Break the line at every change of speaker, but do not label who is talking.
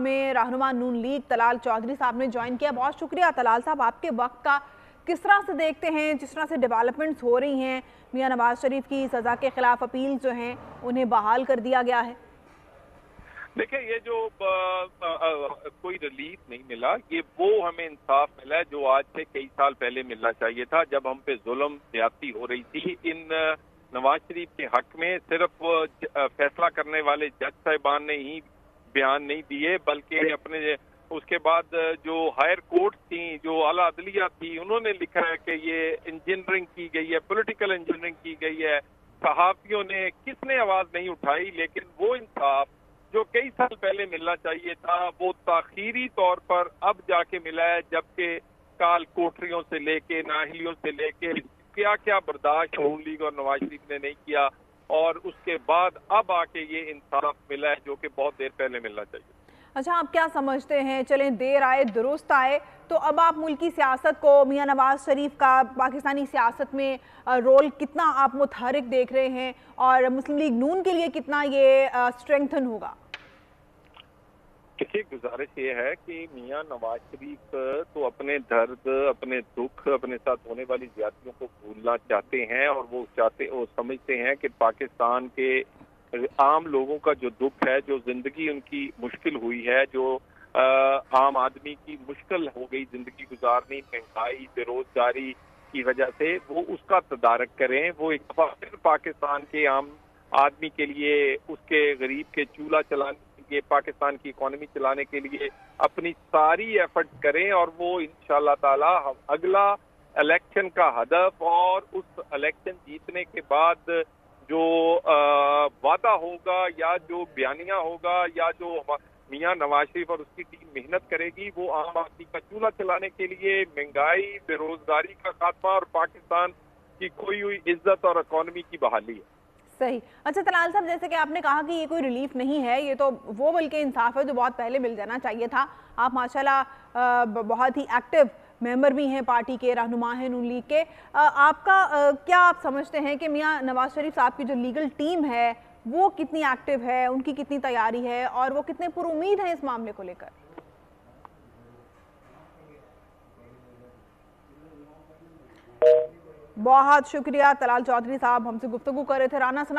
हमें रहनुमा नून लीग तलाल चौधरी साहब ने ज्वाइन किया। बहुत शुक्रिया तलाल साहब, आपके वक्त का किस तरह से देखते हैं जिस तरह से डेवलपमेंट्स हो रही हैं, मियां नवाज शरीफ की सज़ा के खिलाफ अपील जो हैं उन्हें बहाल कर दिया गया है।
देखिए, ये जो कोई रिलीफ नहीं मिला, ये वो हमें इंसाफ मिला है जो आज से कई साल पहले मिलना चाहिए था, जब हम पे जुल्म ज्यादती हो रही थी। इन नवाज शरीफ के हक में सिर्फ फैसला करने वाले जज साहिबान ने ही बयान नहीं दिए, बल्कि अपने उसके बाद जो हायर कोर्ट थी, जो आला अदलिया थी, उन्होंने लिखा है कि ये इंजीनियरिंग की गई है, पॉलिटिकल इंजीनियरिंग की गई है। सहाफियों ने किसने आवाज नहीं उठाई, लेकिन वो इंसाफ जो कई साल पहले मिलना चाहिए था वो ताखीरी तौर पर अब जाके मिला है, जबकि काल कोठरियों से लेके नाहलियों से लेके क्या क्या बर्दाश्त नून लीग और नवाज शरीफ ने नहीं किया, और उसके बाद अब आके ये इंसाफ मिला है जो कि बहुत देर पहले मिलना चाहिए।
अच्छा, आप क्या समझते हैं, चलें देर आए दुरुस्त आए, तो अब आप मुल्की सियासत को, मियां नवाज शरीफ का पाकिस्तानी सियासत में रोल कितना आप मुतहरिक देख रहे हैं और मुस्लिम लीग नून के लिए कितना ये स्ट्रेंथन होगा?
देखिए, गुजारिश ये है कि मियां नवाज शरीफ तो अपने दर्द, अपने दुख, अपने साथ होने वाली ज्यादतियों को भूलना चाहते हैं, और वो समझते हैं कि पाकिस्तान के आम लोगों का जो दुख है, जो जिंदगी उनकी मुश्किल हुई है, जो आम आदमी की मुश्किल हो गई जिंदगी गुजारनी, महंगाई, बेरोजगारी की वजह से, वो उसका तदारक करें। वो एक बार फिर पाकिस्तान के आम आदमी के लिए, उसके गरीब के चूल्हा चलाने के लिए, पाकिस्तान की इकोनॉमी चलाने के लिए अपनी सारी एफर्ट करें, और वो इंशाअल्लाह ताला अगला इलेक्शन का हदफ और उस इलेक्शन जीतने के बाद जो वादा होगा या जो बयानिया होगा या जो मियां नवाज शरीफ और उसकी टीम मेहनत करेगी, वो आम आदमी का चूल्हा चलाने के लिए, महंगाई, बेरोजगारी का खात्मा और पाकिस्तान की खोई हुई इज्जत और इकोनॉमी की बहाली है।
सही। अच्छा तलाल साहब, जैसे कि आपने कहा कि ये कोई रिलीफ नहीं है, ये तो वो बल्कि इंसाफ है जो बहुत पहले मिल जाना चाहिए था। आप माशाल्लाह बहुत ही एक्टिव मेंबर भी हैं, पार्टी के रहनुमा हैं नून लीग के। आपका क्या आप समझते हैं कि मियां नवाज शरीफ साहब की जो लीगल टीम है वो कितनी एक्टिव है, उनकी कितनी तैयारी है और वो कितने पुरुमीद हैं इस मामले को लेकर? बहुत शुक्रिया तलाल चौधरी साहब, हमसे गुफ्तगू कर रहे थे। राना सनाउल्लाह